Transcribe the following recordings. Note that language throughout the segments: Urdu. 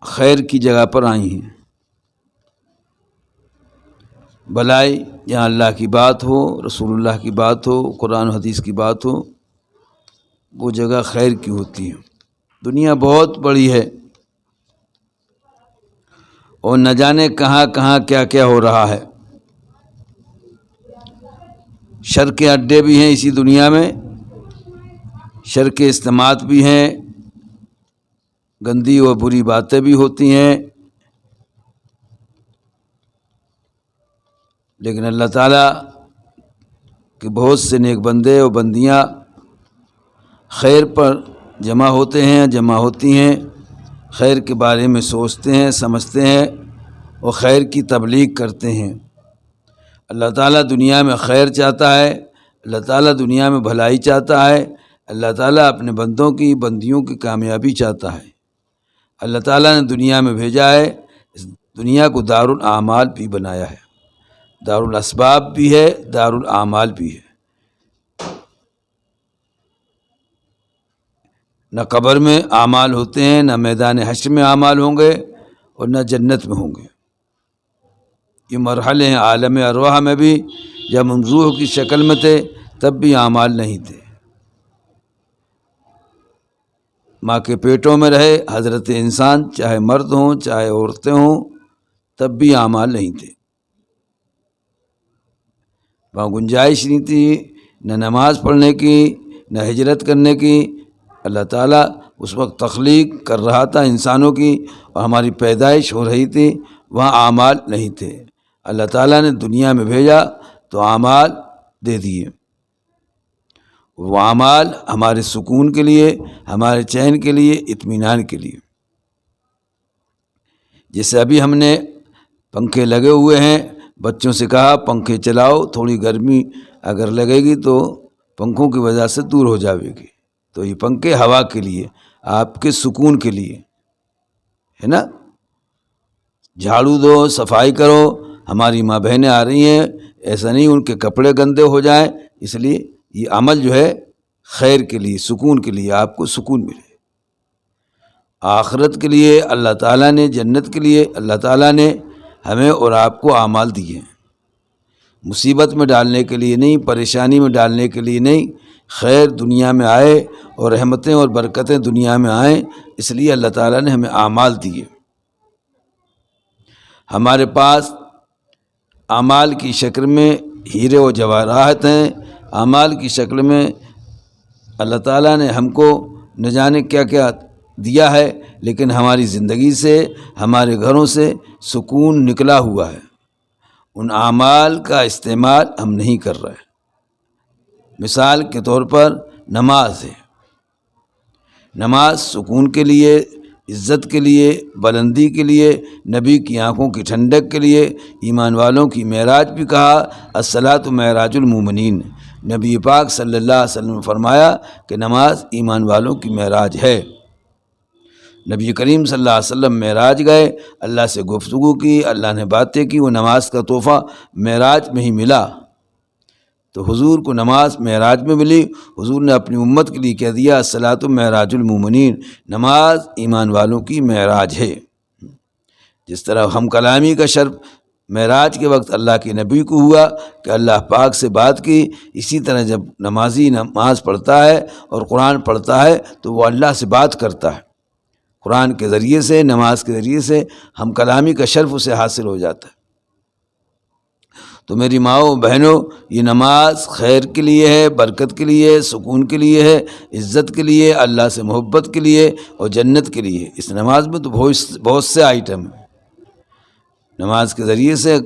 خیر کی جگہ پر آئی ہیں۔ بھلائی جہاں اللہ کی بات ہو، رسول اللہ کی بات ہو، قرآن و حدیث کی بات ہو، وہ جگہ خیر کی ہوتی ہے۔ دنیا بہت بڑی ہے اور نہ جانے کہاں کہاں کیا کیا ہو رہا ہے۔ شر کے اڈے بھی ہیں اسی دنیا میں، شر کے اجتماعات بھی ہیں، گندی و بری باتیں بھی ہوتی ہیں، لیکن اللہ تعالیٰ کے بہت سے نیک بندے اور بندیاں خیر پر جمع ہوتے ہیں، جمع ہوتی ہیں، خیر کے بارے میں سوچتے ہیں، سمجھتے ہیں اور خیر کی تبلیغ کرتے ہیں۔ اللہ تعالیٰ دنیا میں خیر چاہتا ہے، اللہ تعالیٰ دنیا میں بھلائی چاہتا ہے، اللہ تعالیٰ اپنے بندوں کی بندیوں کی کامیابی چاہتا ہے۔ اللہ تعالیٰ نے دنیا میں بھیجا ہے، اس دنیا کو دارالاعمال بھی بنایا ہے، دارالاسباب بھی ہے، دارالاعمال بھی ہے۔ نہ قبر میں اعمال ہوتے ہیں، نہ میدان حشر میں اعمال ہوں گے اور نہ جنت میں ہوں گے۔ یہ مرحلے ہیں۔ عالم ارواح میں بھی جب ہم روح کی شکل میں تھے تب بھی اعمال نہیں تھے، ماں کے پیٹوں میں رہے حضرت انسان، چاہے مرد ہوں چاہے عورتیں ہوں، تب بھی اعمال نہیں تھے، وہاں گنجائش نہیں تھی نہ نماز پڑھنے کی نہ ہجرت کرنے کی۔ اللہ تعالیٰ اس وقت تخلیق کر رہا تھا انسانوں کی اور ہماری پیدائش ہو رہی تھی، وہاں اعمال نہیں تھے۔ اللہ تعالیٰ نے دنیا میں بھیجا تو اعمال دے دیے، وہ اعمال ہمارے سکون کے لیے، ہمارے چین کے لیے، اطمینان کے لیے۔ جیسے ابھی ہم نے پنکھے لگے ہوئے ہیں، بچوں سے کہا پنکھے چلاؤ، تھوڑی گرمی اگر لگے گی تو پنکھوں کی وجہ سے دور ہو جاوے گی، تو یہ پنکھے ہوا کے لیے، آپ کے سکون کے لیے ہے نا۔ جھاڑو دو، صفائی کرو، ہماری ماں بہنیں آ رہی ہیں، ایسا نہیں ان کے کپڑے گندے ہو جائیں، اس لیے یہ عمل جو ہے خیر کے لیے، سکون کے لیے، آپ کو سکون ملے۔ آخرت کے لیے اللہ تعالیٰ نے، جنت کے لیے اللہ تعالیٰ نے ہمیں اور آپ کو اعمال دیے ہیں، مصیبت میں ڈالنے کے لیے نہیں، پریشانی میں ڈالنے کے لیے نہیں، خیر دنیا میں آئے اور رحمتیں اور برکتیں دنیا میں آئیں، اس لیے اللہ تعالیٰ نے ہمیں اعمال دیے۔ ہمارے پاس اعمال کی شکل میں ہیرے و جواہرات ہیں، اعمال کی شکل میں اللہ تعالیٰ نے ہم کو نہ جانے کیا کیا دیا ہے، لیکن ہماری زندگی سے، ہمارے گھروں سے سکون نکلا ہوا ہے، ان اعمال کا استعمال ہم نہیں کر رہے۔ مثال کے طور پر نماز ہے، نماز سکون کے لیے، عزت کے لیے، بلندی کے لیے، نبی کی آنکھوں کی ٹھنڈک کے لیے، ایمان والوں کی معراج بھی کہا، الصلاۃ معراج المومنین۔ نبی پاک صلی اللہ علیہ وسلم نے فرمایا کہ نماز ایمان والوں کی معراج ہے۔ نبی کریم صلی اللہ علیہ وسلم معراج گئے، اللہ سے گفتگو کی، اللہ نے باتیں کی، وہ نماز کا تحفہ معراج میں ہی ملا۔ تو حضور کو نماز معراج میں ملی، حضور نے اپنی امت کے لیے کہہ دیا الصلاۃ معراج المومنین، نماز ایمان والوں کی معراج ہے۔ جس طرح ہم کلامی کا شرف معراج کے وقت اللہ کے نبی کو ہوا کہ اللہ پاک سے بات کی، اسی طرح جب نمازی نماز پڑھتا ہے اور قرآن پڑھتا ہے تو وہ اللہ سے بات کرتا ہے، قرآن کے ذریعے سے، نماز کے ذریعے سے ہم کلامی کا شرف اسے حاصل ہو جاتا ہے۔ تو میری ماؤں بہنوں، یہ نماز خیر کے لیے ہے، برکت کے لیے، سکون کے لیے ہے، عزت کے لیے، اللہ سے محبت کے لیے اور جنت کے لیے۔ اس نماز میں تو بہت سے آئٹم ہیں۔ نماز کے ذریعے سے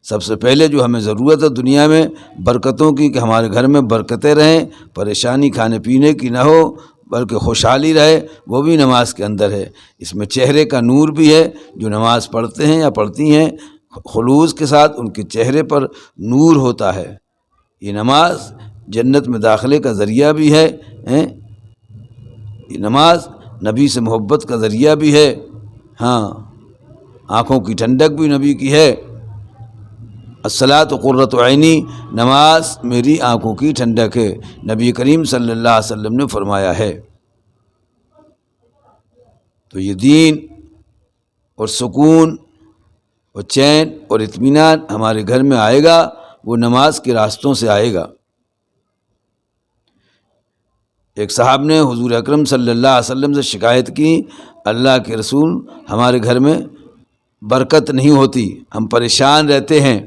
سب سے پہلے جو ہمیں ضرورت ہے دنیا میں برکتوں کی، کہ ہمارے گھر میں برکتیں رہیں، پریشانی کھانے پینے کی نہ ہو بلکہ خوشحالی رہے، وہ بھی نماز کے اندر ہے۔ اس میں چہرے کا نور بھی ہے، جو نماز پڑھتے ہیں یا پڑھتی ہیں خلوص کے ساتھ ان کے چہرے پر نور ہوتا ہے۔ یہ نماز جنت میں داخلے کا ذریعہ بھی ہے، یہ نماز نبی سے محبت کا ذریعہ بھی ہے۔ ہاں، آنکھوں کی ٹھنڈک بھی نبی کی ہے، الصلاۃ قرۃ عینی، نماز میری آنکھوں کی ٹھنڈک ہے، نبی کریم صلی اللہ علیہ وسلم نے فرمایا ہے۔ تو یہ دین اور سکون اور چین اور اطمینان ہمارے گھر میں آئے گا وہ نماز کے راستوں سے آئے گا۔ ایک صاحب نے حضور اکرم صلی اللہ علیہ وسلم سے شکایت کی، اللہ کے رسول ہمارے گھر میں برکت نہیں ہوتی، ہم پریشان رہتے ہیں۔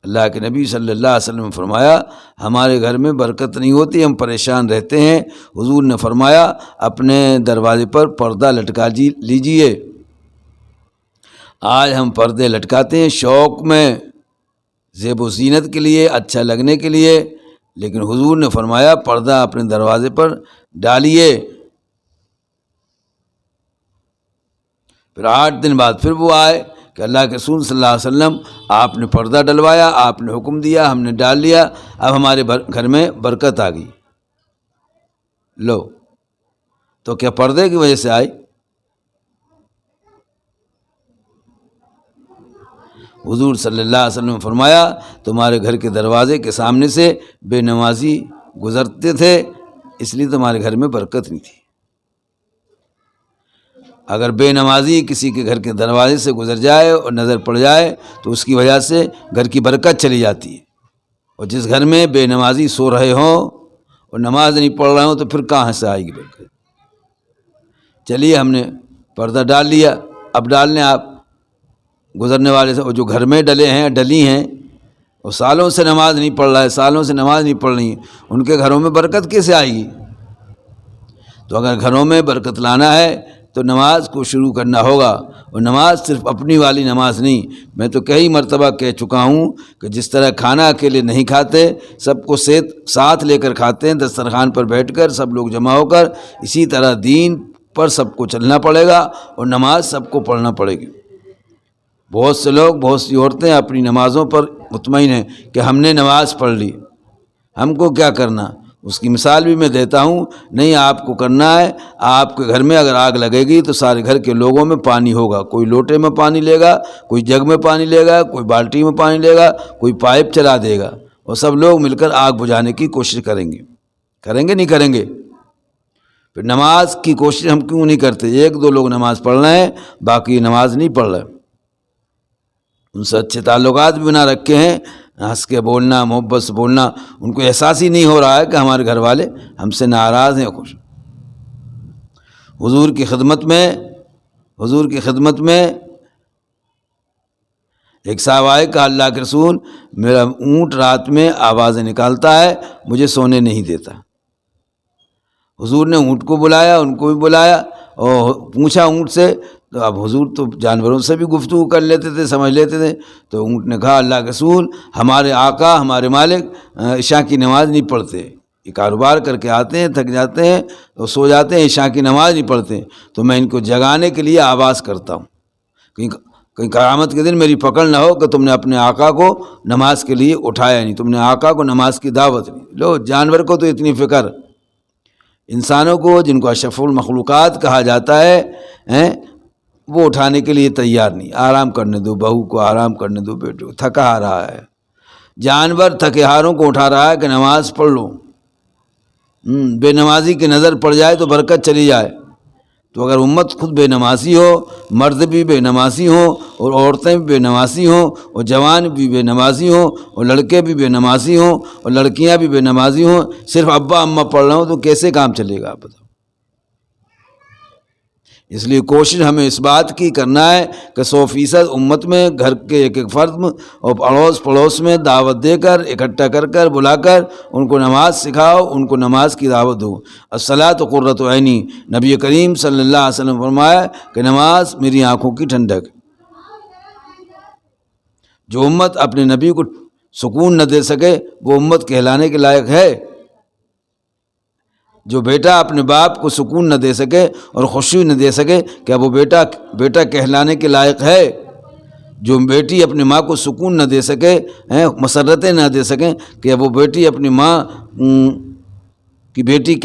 اللہ کے نبی صلی اللہ علیہ وسلم نے فرمایا ہمارے گھر میں برکت نہیں ہوتی، ہم پریشان رہتے ہیں۔ حضور نے فرمایا اپنے دروازے پر پردہ لٹکا لیجئے۔ آج ہم پردے لٹکاتے ہیں شوق میں، زیب و زینت کے لیے، اچھا لگنے کے لیے، لیکن حضور نے فرمایا پردہ اپنے دروازے پر ڈالیے۔ پھر 8 دن بعد پھر وہ آئے کہ اللہ کے رسول صلی اللہ علیہ وسلم آپ نے پردہ ڈلوایا، آپ نے حکم دیا، ہم نے ڈال لیا، اب ہمارے گھر میں برکت آ گئی۔ لو تو کیا پردے کی وجہ سے آئی؟ حضور صلی اللہ علیہ وسلم نے فرمایا تمہارے گھر کے دروازے کے سامنے سے بے نمازی گزرتے تھے، اس لیے تمہارے گھر میں برکت نہیں تھی۔ اگر بے نمازی کسی کے گھر کے دروازے سے گزر جائے اور نظر پڑ جائے تو اس کی وجہ سے گھر کی برکت چلی جاتی ہے، اور جس گھر میں بے نمازی سو رہے ہوں اور نماز نہیں پڑھ رہے ہوں تو پھر کہاں سے آئے گی برکت؟ چلیے ہم نے پردہ ڈال لیا، اب ڈال لیں آپ گزرنے والے سے، اور جو گھر میں ڈلی ہیں اور سالوں سے نماز نہیں پڑھ رہا ہے، سالوں سے نماز نہیں پڑھ رہی ہیں، ان کے گھروں میں برکت کیسے آئے گی؟ تو اگر گھروں میں برکت لانا ہے تو نماز کو شروع کرنا ہوگا، اور نماز صرف اپنی والی نماز نہیں۔ میں تو کئی مرتبہ کہہ چکا ہوں کہ جس طرح کھانا اکیلے نہیں کھاتے، سب کو ساتھ لے کر کھاتے ہیں دسترخوان پر بیٹھ کر سب لوگ جمع ہو کر، اسی طرح دین پر سب کو چلنا پڑے گا اور نماز سب کو پڑھنا پڑے گی۔ بہت سے لوگ، بہت سی عورتیں اپنی نمازوں پر مطمئن ہیں کہ ہم نے نماز پڑھ لی، ہم کو کیا کرنا؟ اس کی مثال بھی میں دیتا ہوں، نہیں آپ کو کرنا ہے، آپ کے گھر میں اگر آگ لگے گی تو سارے گھر کے لوگوں میں پانی ہوگا، کوئی لوٹے میں پانی لے گا، کوئی جگ میں پانی لے گا، کوئی بالٹی میں پانی لے گا، کوئی پائپ چلا دے گا، اور سب لوگ مل کر آگ بجھانے کی کوشش کریں گے نہیں کریں گے؟ پھر نماز کی کوشش ہم کیوں نہیں کرتے؟ 1-2 لوگ نماز پڑھ رہے ہیں، باقی نماز نہیں پڑھ رہے، ان سے اچھے تعلقات بھی بنا رکھے ہیں، ہنس کے بولنا، محبت سے بولنا، ان کو احساس ہی نہیں ہو رہا ہے کہ ہمارے گھر والے ہم سے ناراض ہیں، خوش۔ حضور کی خدمت میں ایک صاحب آئے، کہا اللہ کے رسول میرا اونٹ رات میں آوازیں نکالتا ہے، مجھے سونے نہیں دیتا۔ حضور نے اونٹ کو بلایا، ان کو بھی بلایا اور پوچھا اونٹ سے، تو اب حضور تو جانوروں سے بھی گفتگو کر لیتے تھے، سمجھ لیتے تھے، تو اونٹ نے کہا اللہ کے رسول ہمارے آقا، ہمارے مالک عشاء کی نماز نہیں پڑھتے، یہ کاروبار کر کے آتے ہیں، تھک جاتے ہیں تو سو جاتے ہیں، عشاء کی نماز نہیں پڑھتے، تو میں ان کو جگانے کے لیے آواز کرتا ہوں، کہیں قیامت کے دن میری پکڑ نہ ہو کہ تم نے اپنے آقا کو نماز کے لیے اٹھایا نہیں، تم نے آقا کو نماز کی دعوت نہیں۔ لو، جانور کو تو اتنی فکر، انسانوں کو جن کو اشرف المخلوقات کہا جاتا ہے وہ اٹھانے کے لیے تیار نہیں، آرام کرنے دو، بہو کو آرام کرنے دو، بیٹے کو تھکا آ رہا ہے، جانور تھکے ہاروں کو اٹھا رہا ہے کہ نماز پڑھ لو۔ بے نمازی کی نظر پڑ جائے تو برکت چلی جائے۔ تو اگر امت خود بے نمازی ہو، مرد بھی بے نمازی ہوں اور عورتیں بھی بے نمازی ہوں اور جوان بھی بے نمازی ہوں اور لڑکے بھی بے نمازی ہوں اور لڑکیاں بھی بے نمازی ہوں، صرف ابا اماں پڑھ رہے ہوں تو کیسے کام چلے گا آپ بتاؤ؟ اس لیے کوشش ہمیں اس بات کی کرنا ہے کہ 100% امت میں گھر کے ایک فرد اور اڑوس پڑوس میں دعوت دے کر، اکٹھا کر کر، بلا کر ان کو نماز سکھاؤ، ان کو نماز کی دعوت دو۔ الصلاۃ قرۃ عینی، نبی کریم صلی اللہ علیہ وسلم فرمایا کہ نماز میری آنکھوں کی ٹھنڈک۔ جو امت اپنے نبی کو سکون نہ دے سکے وہ امت کہلانے کے لائق ہے؟ جو بیٹا اپنے باپ کو سکون نہ دے سکے اور خوشی نہ دے سکے، کیا وہ بیٹا کہلانے کے لائق ہے؟ جو بیٹی اپنی ماں کو سکون نہ دے سکے، مسرتیں نہ دے سکیں، کیا وہ بیٹی اپنی ماں کی بیٹی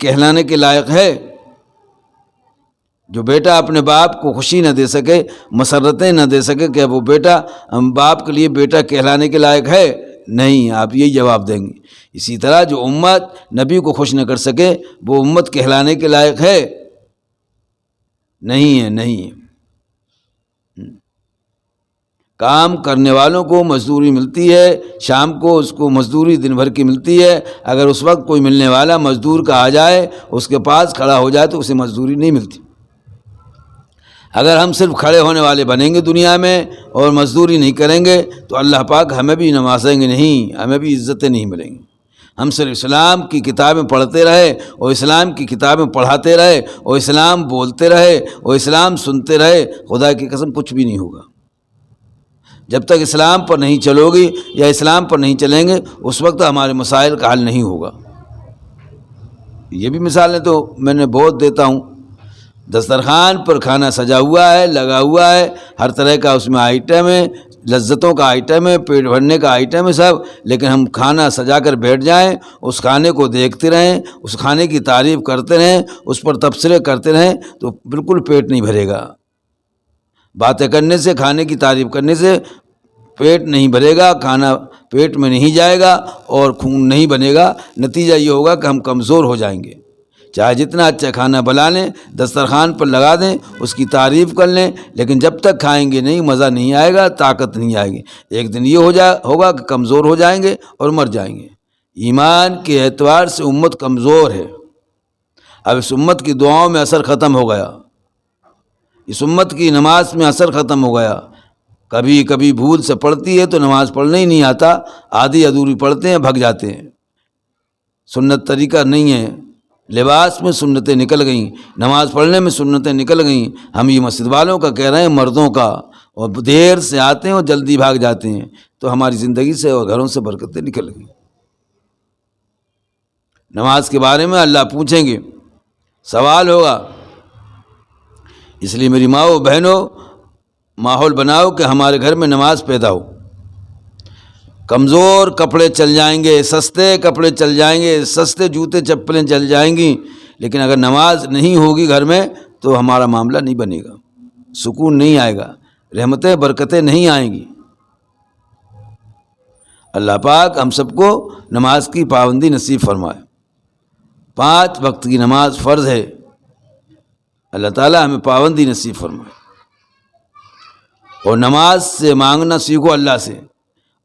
کہلانے کے لائق ہے؟ جو بیٹا اپنے باپ کو خوشی نہ دے سکے، مسرتیں نہ دے سکے، کیا وہ بیٹا باپ کے لیے بیٹا کہلانے کے لائق ہے؟ نہیں، آپ یہی جواب دیں گے۔ اسی طرح جو امت نبی کو خوش نہ کر سکے وہ امت کہلانے کے لائق ہے؟ نہیں ہے، نہیں ہے۔ کام کرنے والوں کو مزدوری ملتی ہے، شام کو اس کو مزدوری دن بھر کی ملتی ہے۔ اگر اس وقت کوئی ملنے والا مزدور کا آ جائے، اس کے پاس کھڑا ہو جائے تو اسے مزدوری نہیں ملتی۔ اگر ہم صرف کھڑے ہونے والے بنیں گے دنیا میں اور مزدوری نہیں کریں گے تو اللہ پاک ہمیں بھی نوازیں گے نہیں، ہمیں بھی عزتیں نہیں ملیں گی۔ ہم صرف اسلام کی کتابیں پڑھتے رہے اور اسلام کی کتابیں پڑھاتے رہے اور اسلام بولتے رہے اور اسلام سنتے رہے، خدا کی قسم کچھ بھی نہیں ہوگا۔ جب تک اسلام پر نہیں چلو گی یا اسلام پر نہیں چلیں گے اس وقت ہمارے مسائل کا حل نہیں ہوگا۔ یہ بھی مثالیں تو میں نے بہت دیتا ہوں۔ دسترخوان پر کھانا سجا ہوا ہے، لگا ہوا ہے، ہر طرح کا اس میں آئٹم ہے، لذتوں کا آئٹم ہے، پیٹ بھرنے کا آئٹم ہے سب، لیکن ہم کھانا سجا کر بیٹھ جائیں، اس کھانے کو دیکھتے رہیں، اس کھانے کی تعریف کرتے رہیں، اس پر تبصرے کرتے رہیں تو بالکل پیٹ نہیں بھرے گا۔ باتیں کرنے سے، کھانے کی تعریف کرنے سے پیٹ نہیں بھرے گا، کھانا پیٹ میں نہیں جائے گا اور خون نہیں بنے گا۔ نتیجہ یہ ہوگا کہ ہم کمزور ہو جائیں گے۔ چاہے جتنا اچھا کھانا بنا لیں، دسترخوان پر لگا دیں، اس کی تعریف کر لیں، لیکن جب تک کھائیں گے نہیں، مزہ نہیں آئے گا، طاقت نہیں آئے گی۔ ایک دن یہ ہوگا کہ کمزور ہو جائیں گے اور مر جائیں گے۔ ایمان کے اعتبار سے امت کمزور ہے۔ اب اس امت کی دعاؤں میں اثر ختم ہو گیا، اس امت کی نماز میں اثر ختم ہو گیا۔ کبھی کبھی بھول سے پڑھتی ہے تو نماز پڑھنا ہی نہیں آتا، آدھی ادھوری پڑھتے ہیں، بھگ جاتے ہیں۔ سنت طریقہ نہیں ہے، لباس میں سنتیں نکل گئیں، نماز پڑھنے میں سنتیں نکل گئیں۔ ہم یہ مسجد والوں کا کہہ رہے ہیں، مردوں کا، اور دیر سے آتے ہیں اور جلدی بھاگ جاتے ہیں، تو ہماری زندگی سے اور گھروں سے برکتیں نکل گئیں۔ نماز کے بارے میں اللہ پوچھیں گے، سوال ہوگا۔ اس لیے میری ماؤں بہنوں، ماحول بناؤ کہ ہمارے گھر میں نماز پیدا ہو۔ کمزور کپڑے چل جائیں گے، سستے کپڑے چل جائیں گے، سستے جوتے چپلیں چل جائیں گی، لیکن اگر نماز نہیں ہوگی گھر میں تو ہمارا معاملہ نہیں بنے گا، سکون نہیں آئے گا، رحمتیں برکتیں نہیں آئیں گی۔ اللہ پاک ہم سب کو نماز کی پابندی نصیب فرمائے۔ 5 وقت کی نماز فرض ہے، اللہ تعالیٰ ہمیں پابندی نصیب فرمائے۔ اور نماز سے مانگنا سیکھو اللہ سے۔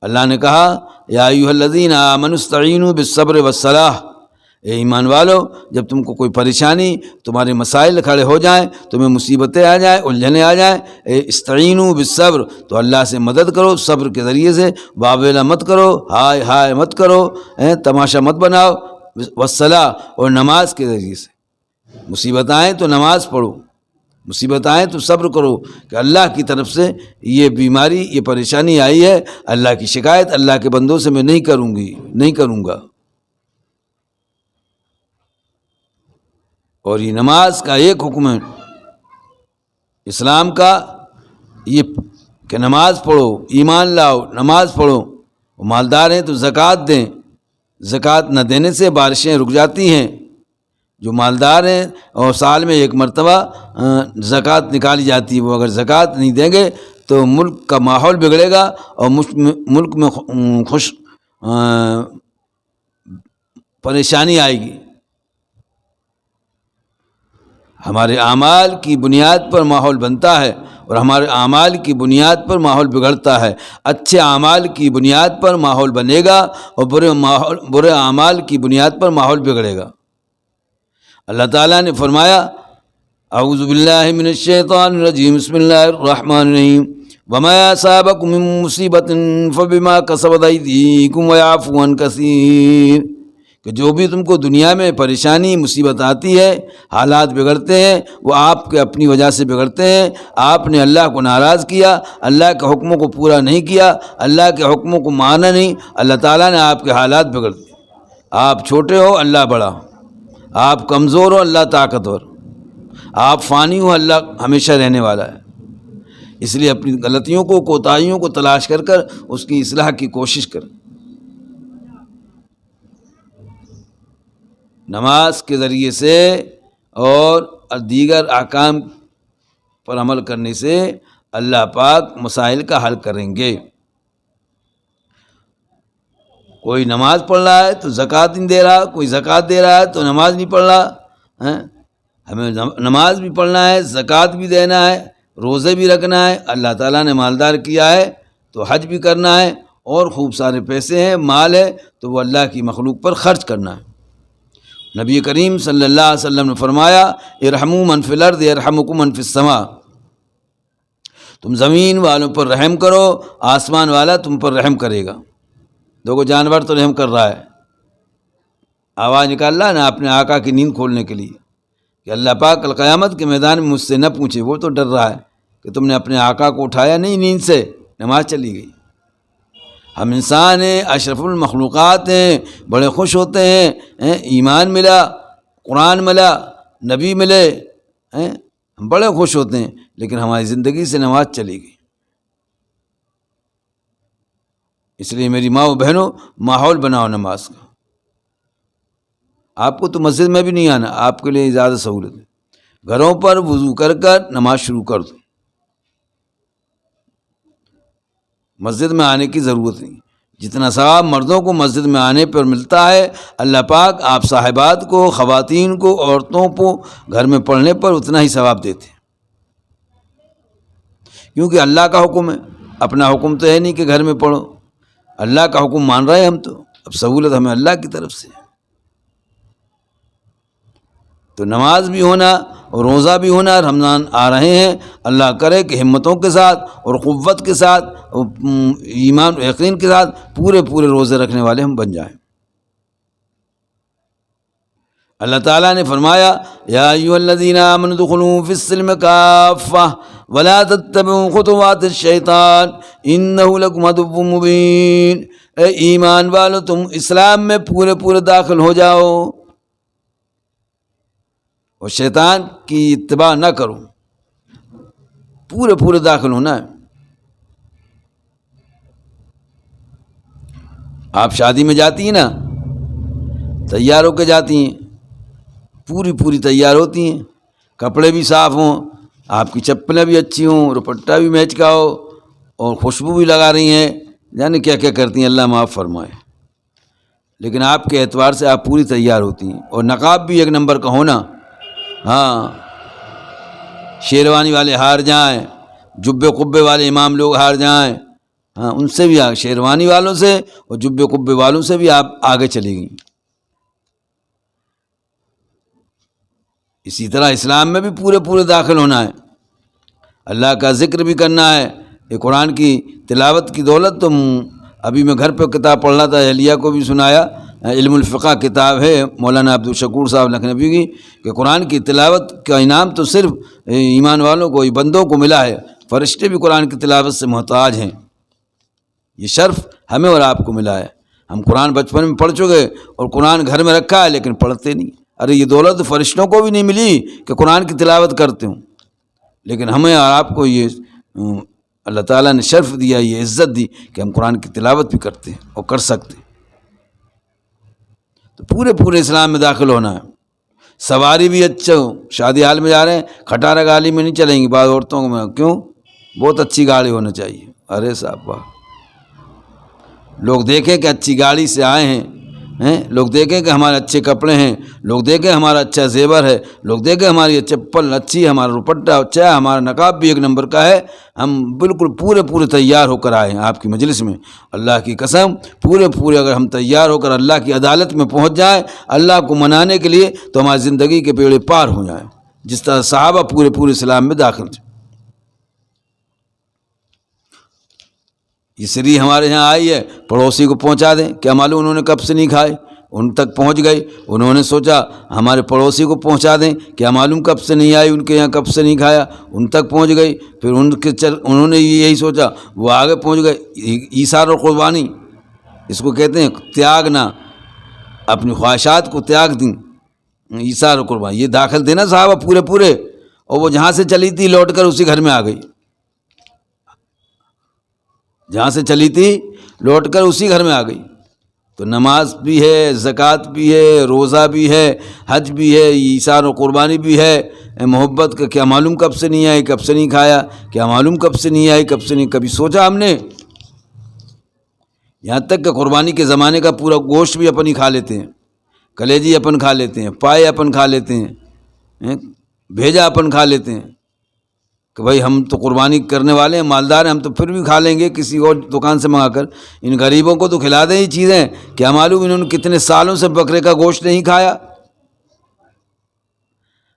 اللہ نے کہا، یا ایھا الذین آمنوا استعینوا بالصبر والصلاۃ، اے ایمان والو، جب تم کو کوئی پریشانی، تمہارے مسائل کھڑے ہو جائیں، تمہیں مصیبتیں آ جائیں، الجھنیں آ جائیں، استعینوا بالصبر، تو اللہ سے مدد کرو صبر کے ذریعے سے۔ واویلا مت کرو، ہائے ہائے مت کرو، تماشا مت بناؤ، والصلاۃ، اور نماز کے ذریعے سے۔ مصیبت آئیں تو نماز پڑھو، مصیبت آئیں تو صبر کرو کہ اللہ کی طرف سے یہ بیماری، یہ پریشانی آئی ہے، اللہ کی شکایت اللہ کے بندوں سے میں نہیں کروں گا۔ اور یہ نماز کا ایک حکم ہے اسلام کا، یہ کہ نماز پڑھو، ایمان لاؤ، نماز پڑھو۔ مالدار ہیں تو زکوٰۃ دیں، زکوٰۃ نہ دینے سے بارشیں رک جاتی ہیں۔ جو مالدار ہیں اور سال میں ایک مرتبہ زکوٰۃ نکالی جاتی ہے، وہ اگر زکوٰۃ نہیں دیں گے تو ملک کا ماحول بگڑے گا اور ملک میں پریشانی آئے گی۔ ہمارے اعمال کی بنیاد پر ماحول بنتا ہے اور ہمارے اعمال کی بنیاد پر ماحول بگڑتا ہے۔ اچھے اعمال کی بنیاد پر ماحول بنے گا اور برے اعمال کی بنیاد پر ماحول بگڑے گا۔ اللہ تعالیٰ نے فرمایا، اعوذ باللہ من الشیطان الرجیم، بسم اللہ الرحمن الرحیم، وما اصابکم من مصیبۃ فبما کسبت ایدیکم ویعفو عن کثیر، کہ جو بھی تم کو دنیا میں پریشانی مصیبت آتی ہے، حالات بگڑتے ہیں، وہ آپ کے اپنی وجہ سے بگڑتے ہیں۔ آپ نے اللہ کو ناراض کیا، اللہ کے حکموں کو پورا نہیں کیا، اللہ کے حکموں کو مانا نہیں، اللہ تعالیٰ نے آپ کے حالات بگڑ دیے۔ آپ چھوٹے ہو، اللہ بڑا، آپ کمزور ہو، اللہ طاقتور، آپ فانی ہو، اللہ ہمیشہ رہنے والا ہے۔ اس لیے اپنی غلطیوں کو، کوتاہیوں کو تلاش کر کر اس کی اصلاح کی کوشش کریں۔ نماز کے ذریعے سے اور دیگر احکام پر عمل کرنے سے اللہ پاک مسائل کا حل کریں گے۔ کوئی نماز پڑھ رہا ہے تو زکوٰۃ نہیں دے رہا، کوئی زکوٰۃ دے رہا ہے تو نماز نہیں پڑھ رہا ہے، ہمیں نماز بھی پڑھنا ہے، زکوٰۃ بھی دینا ہے، روزے بھی رکھنا ہے، اللہ تعالیٰ نے مالدار کیا ہے تو حج بھی کرنا ہے، اور خوب سارے پیسے ہیں، مال ہے، تو وہ اللہ کی مخلوق پر خرچ کرنا ہے۔ نبی کریم صلی اللہ علیہ وسلم نے فرمایا ارحموا من فی الارض یرحمکم من فی السماء، تم زمین والوں پر رحم کرو، آسمان والا تم پر رحم کرے گا۔ دیکھو جانور تو رحم کر رہا ہے، آواز نکال رہا ہے نا اپنے آقا کی نیند کھولنے کے لیے کہ اللہ پاک کل قیامت کے میدان میں مجھ سے نہ پوچھے، وہ تو ڈر رہا ہے کہ تم نے اپنے آقا کو اٹھایا نہیں نیند سے، نماز چلی گئی۔ ہم انسان ہیں، اشرف المخلوقات ہیں، بڑے خوش ہوتے ہیں ایمان ملا، قرآن ملا، نبی ملے، ہم بڑے خوش ہوتے ہیں، لیکن ہماری زندگی سے نماز چلی گئی۔ اس لیے میری ماں و بہنوں، ماحول بناؤ نماز کا۔ آپ کو تو مسجد میں بھی نہیں آنا، آپ کے لیے زیادہ سہولت ہے، گھروں پر وضو کر نماز شروع کر دو، مسجد میں آنے کی ضرورت نہیں۔ جتنا ثواب مردوں کو مسجد میں آنے پر ملتا ہے، اللہ پاک آپ صاحبات کو، خواتین کو، عورتوں کو گھر میں پڑھنے پر اتنا ہی ثواب دیتے ہیں، کیونکہ اللہ کا حکم ہے، اپنا حکم تو ہے نہیں کہ گھر میں پڑھو، اللہ کا حکم مان رہے ہیں ہم، تو اب سہولت ہمیں اللہ کی طرف سے ہے۔ تو نماز بھی ہونا اور روزہ بھی ہونا، رمضان آ رہے ہیں، اللہ کرے کہ ہمتوں کے ساتھ اور قوت کے ساتھ، ایمان و یقین کے ساتھ پورے روزے رکھنے والے ہم بن جائیں۔ اللہ تعالیٰ نے فرمایا یا ایھا الذین آمنوا ادخلوا فی السلم کافۃ ولا تتبعوا خطوات الشیطان انہ لکم عدو مبین، اے ایمان والو تم اسلام میں پورے داخل ہو جاؤ اور شیطان کی اتباع نہ کرو، پورے داخل ہونا ہے۔ آپ شادی میں جاتی ہیں نا، تیار ہو کے جاتی ہیں، پوری تیار ہوتی ہیں، کپڑے بھی صاف ہوں، آپ کی چپلیں بھی اچھی ہوں، دوپٹہ بھی میچ کا ہو، اور خوشبو بھی لگا رہی ہیں، یعنی کیا کرتی ہیں، اللہ معاف فرمائے، لیکن آپ کے اعتبار سے آپ پوری تیار ہوتی ہیں، اور نقاب بھی ایک نمبر کا ہونا، ہاں، شیروانی والے ہار جائیں، جبے قبے والے امام لوگ ہار جائیں، ہاں ان سے بھی شیروانی والوں سے اور جبے قبے والوں سے بھی آپ آگے چلی گئیں۔ اسی طرح اسلام میں بھی پورے داخل ہونا ہے، اللہ کا ذکر بھی کرنا ہے، یہ قرآن کی تلاوت کی دولت تو ابھی میں گھر پہ کتاب پڑھ رہا تھا، اہلیہ کو بھی سنایا، علم الفقہ کتاب ہے مولانا عبدالشکور صاحب لکھنوی کی، کہ قرآن کی تلاوت کا انعام تو صرف ایمان والوں کو، بندوں کو ملا ہے، فرشتے بھی قرآن کی تلاوت سے محتاج ہیں، یہ شرف ہمیں اور آپ کو ملا ہے۔ ہم قرآن بچپن میں پڑھ چکے اور قرآن گھر میں رکھا ہے لیکن پڑھتے نہیں، ارے یہ دولت فرشتوں کو بھی نہیں ملی کہ قرآن کی تلاوت کرتے ہوں، لیکن ہمیں اور آپ کو یہ اللہ تعالیٰ نے شرف دیا، یہ عزت دی کہ ہم قرآن کی تلاوت بھی کرتے ہیں اور کر سکتے ہیں۔ تو پورے اسلام میں داخل ہونا ہے۔ سواری بھی اچھا ہو، شادی حال میں جا رہے ہیں، کھٹارہ گاڑی میں نہیں چلیں گی، بعض عورتوں میں کیوں، بہت اچھی گاڑی ہونا چاہیے، ارے صاحب واہ، لوگ دیکھیں کہ اچھی گاڑی سے آئے ہیں، لوگ دیکھیں کہ ہمارے اچھے کپڑے ہیں، لوگ دیکھیں ہمارا اچھا زیور ہے، لوگ دیکھیں ہماری چپل اچھی ہے، ہمارا دوپٹہ اچھا ہے، ہمارا نقاب بھی ایک نمبر کا ہے، ہم بالکل پورے تیار ہو کر آئے ہیں آپ کی مجلس میں۔ اللہ کی قسم پورے اگر ہم تیار ہو کر اللہ کی عدالت میں پہنچ جائیں اللہ کو منانے کے لیے، تو ہماری زندگی کے بیڑے پار ہو جائیں، جس طرح صحابہ پورے اسلام میں داخل تھے۔ یہ سری ہمارے یہاں آئی ہے، پڑوسی کو پہنچا دیں، کیا معلوم انہوں نے کب سے نہیں کھائے، ان تک پہنچ گئی، انہوں نے سوچا ہمارے پڑوسی کو پہنچا دیں، کیا معلوم کب سے نہیں آئی، ان کے یہاں کب سے نہیں کھایا، ان تک پہنچ گئی، پھر انہوں نے یہی سوچا، وہ آگے پہنچ گئے۔ ایثار اور قربانی اس کو کہتے ہیں، تیاگنا، اپنی خواہشات کو تیاگ دیں، ایثار اور قربانی، یہ داخل تھے نا صحابہ پورے، اور وہ جہاں سے چلی تھی لوٹ کر اسی گھر میں آ گئی، جہاں سے چلی تھی لوٹ کر اسی گھر میں آ گئی۔ تو نماز بھی ہے، زکوٰۃ بھی ہے، روزہ بھی ہے، حج بھی ہے، ایثار و قربانی بھی ہے، محبت کا کیا معلوم کب سے نہیں آئی، کب سے نہیں کھایا، کیا معلوم کب سے نہیں آئی، کب سے نہیں کبھی سوچا ہم نے، یہاں تک کہ قربانی کے زمانے کا پورا گوشت بھی اپن ہی کھا لیتے ہیں، کلیجی اپن کھا لیتے ہیں، پائے اپن کھا لیتے ہیں، بھیجا اپن کھا لیتے ہیں کہ بھائی ہم تو قربانی کرنے والے ہیں، مالدار ہیں، ہم تو پھر بھی کھا لیں گے کسی اور دکان سے منگا کر، ان غریبوں کو تو کھلا دیں یہ چیزیں. کیا معلوم انہوں نے کتنے سالوں سے بکرے کا گوشت نہیں کھایا.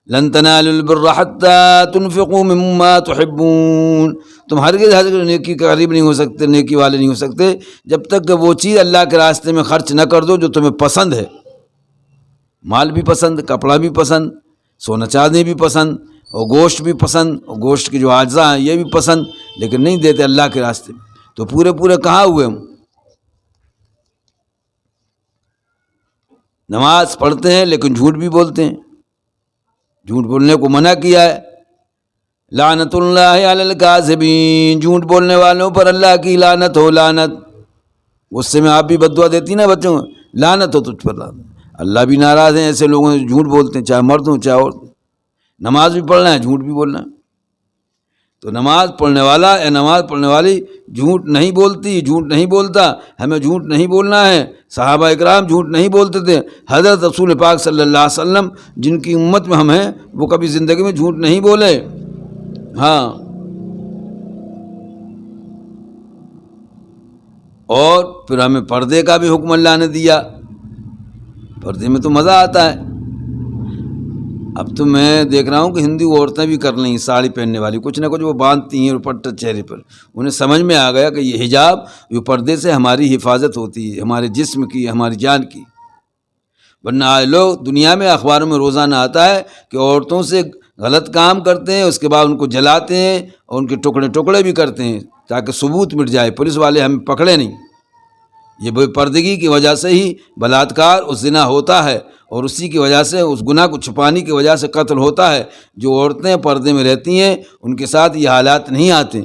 لن تنالوا البر حتى تنفقوا مما تحبون، تم ہرگز نیکی کے قریب نہیں ہو سکتے، نیکی والے نہیں ہو سکتے جب تک کہ وہ چیز اللہ کے راستے میں خرچ نہ کر دو جو تمہیں پسند ہے. مال بھی پسند، کپڑا بھی پسند، سونا چاندی بھی پسند، اور گوشت بھی پسند، اور گوشت کی جو اجزاء ہیں یہ بھی پسند، لیکن نہیں دیتے اللہ کے راستے میں. تو پورے کہاں ہوئے ہم؟ نماز پڑھتے ہیں لیکن جھوٹ بھی بولتے ہیں. جھوٹ بولنے کو منع کیا ہے. لعنت اللہ علی الکاذبین، جھوٹ بولنے والوں پر اللہ کی لعنت ہو. لعنت غصے میں آپ بھی بد دعا دیتی نا بچوں، لعنت ہو تجھ پر. اللہ بھی ناراض ہیں ایسے لوگوں سے جھوٹ بولتے ہیں، چاہے مرد ہوں چاہے عورت. نماز بھی پڑھنا ہے، جھوٹ بھی بولنا ہے. تو نماز پڑھنے والا یا نماز پڑھنے والی جھوٹ نہیں بولتی، جھوٹ نہیں بولتا. ہمیں جھوٹ نہیں بولنا ہے. صحابہ اکرام جھوٹ نہیں بولتے تھے. حضرت رسول پاک صلی اللہ علیہ وسلم جن کی امت میں ہم ہیں وہ کبھی زندگی میں جھوٹ نہیں بولے. ہاں، اور پھر ہمیں پردے کا بھی حکم اللہ نے دیا. پردے میں تو مزہ آتا ہے. اب تو میں دیکھ رہا ہوں کہ ہندو عورتیں بھی کر رہی ہیں، ساڑی پہننے والی کچھ نہ کچھ وہ باندھتی ہیں دوپٹہ چہرے پر. انہیں سمجھ میں آ گیا کہ یہ حجاب، یہ پردے سے ہماری حفاظت ہوتی ہے، ہمارے جسم کی، ہماری جان کی. ورنہ آج لوگ دنیا میں اخباروں میں روزانہ آتا ہے کہ عورتوں سے غلط کام کرتے ہیں، اس کے بعد ان کو جلاتے ہیں اور ان کے ٹکڑے بھی کرتے ہیں تاکہ ثبوت مٹ جائے، پولیس والے ہمیں پکڑے نہیں. یہ بے پردگی کی وجہ سے ہی بلاత్కాر اور زنا ہوتا ہے، اور اسی کی وجہ سے اس گناہ کو چھپانے کی وجہ سے قتل ہوتا ہے. جو عورتیں پردے میں رہتی ہیں ان کے ساتھ یہ حالات نہیں آتے.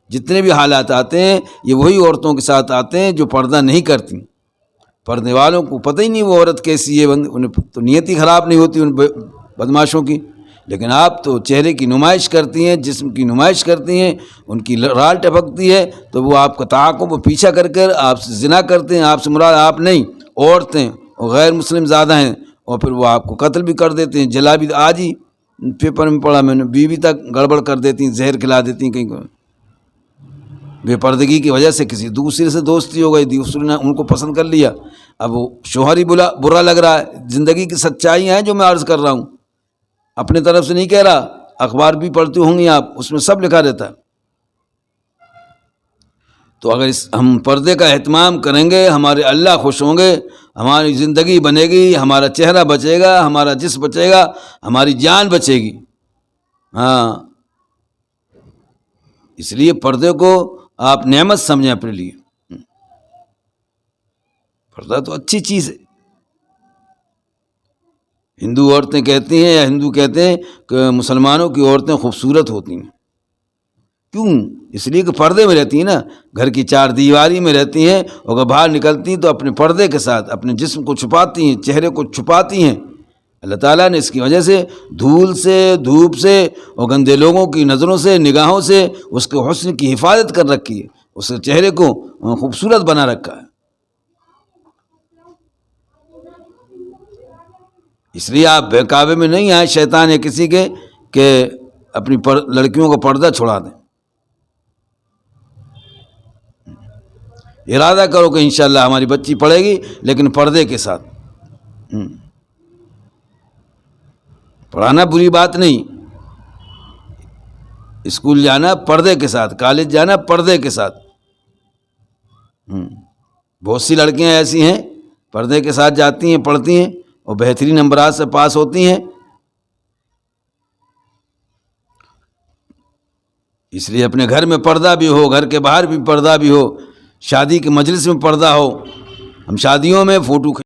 جتنے بھی حالات آتے ہیں یہ وہی عورتوں کے ساتھ آتے ہیں جو پردہ نہیں کرتی. پردے والوں کو پتہ ہی نہیں وہ عورت کیسی ہے، انہیں تو نیت ہی خراب نہیں ہوتی ان بدماشوں کی. لیکن آپ تو چہرے کی نمائش کرتی ہیں، جسم کی نمائش کرتی ہیں، ان کی رال ٹپکتی ہے تو وہ آپ کا تعاقب و پیچھا کر آپ سے زنا کرتے ہیں. آپ سے مراد آپ نہیں، عورتیں اور غیر مسلم زیادہ ہیں، اور پھر وہ آپ کو قتل بھی کر دیتے ہیں، جلا بھی. آج ہی پیپر میں پڑھا میں نے، بیوی تک گڑبڑ کر دیتی ہیں، زہر کھلا دیتی ہیں. کہیں بے پردگی کی وجہ سے کسی دوسرے سے دوستی ہو گئی، دوسرے نے ان کو پسند کر لیا. اب وہ شوہر ہی برا لگ رہا ہے. زندگی کی سچائی ہیں جو میں عرض کر رہا ہوں، اپنے طرف سے نہیں کہہ رہا. اخبار بھی پڑھتے ہوں گے آپ، اس میں سب لکھا رہتا ہے. تو اگر ہم پردے کا اہتمام کریں گے، ہمارے اللہ خوش ہوں گے، ہماری زندگی بنے گی، ہمارا چہرہ بچے گا، ہمارا جسم بچے گا، ہماری جان بچے گی. ہاں، اس لیے پردے کو آپ نعمت سمجھیں اپنے لیے. پردہ تو اچھی چیز ہے. ہندو عورتیں کہتی ہیں یا ہندو کہتے ہیں کہ مسلمانوں کی عورتیں خوبصورت ہوتی ہیں. کیوں؟ اس لیے کہ پردے میں رہتی ہیں نا، گھر کی چار دیواری میں رہتی ہیں، اور اگر باہر نکلتی ہیں تو اپنے پردے کے ساتھ اپنے جسم کو چھپاتی ہیں، چہرے کو چھپاتی ہیں. اللہ تعالیٰ نے اس کی وجہ سے دھول سے، دھوپ سے اور گندے لوگوں کی نظروں سے، نگاہوں سے اس کے حسن کی حفاظت کر رکھی ہے، اس کے چہرے کو خوبصورت بنا رکھا ہے. اس لیے آپ بہکاوے میں نہیں آئے شیطان یا کسی کے کہ اپنی لڑکیوں کا پردہ چھڑا دیں. ارادہ کرو کہ انشاءاللہ ہماری بچی پڑھے گی لیکن پردے کے ساتھ. پڑھانا بری بات نہیں، اسکول جانا پردے کے ساتھ، کالج جانا پردے کے ساتھ. بہت سی لڑکیاں ایسی ہیں پردے کے ساتھ جاتی ہیں، پڑھتی ہیں اور بہترین نمبرات سے پاس ہوتی ہیں. اس لیے اپنے گھر میں پردہ بھی ہو، گھر کے باہر بھی پردہ بھی ہو، شادی کے مجلس میں پردہ ہو. ہم شادیوں میں فوٹو